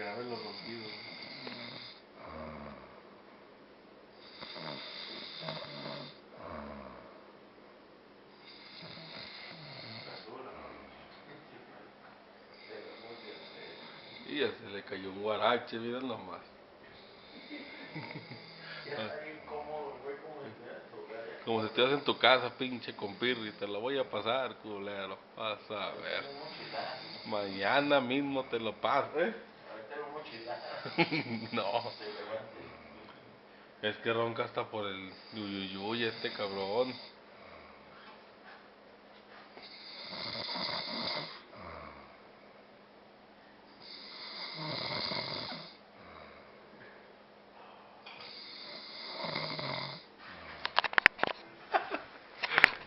graben los ronquidos. Y ya se le cayó un guarache, mira nomás. Ya está bien cómodo, güey, como si estuvieras en tu hogar, ya. Como si estuvieras en tu casa, pinche compirri, te lo voy a pasar, culero. Vas a ver. Mañana mismo te lo paso, Ahorita me mochilar. No, Se levante. es que ronca hasta por el yuyuyuy este cabrón.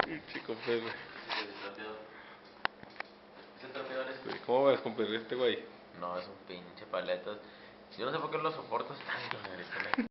Pinche compirri. ¿Ese trapeador eres tú? ¿Cómo ves, compirri, este güey? No, es un pinche paletas. Yo no sé por qué lo soportas tanto,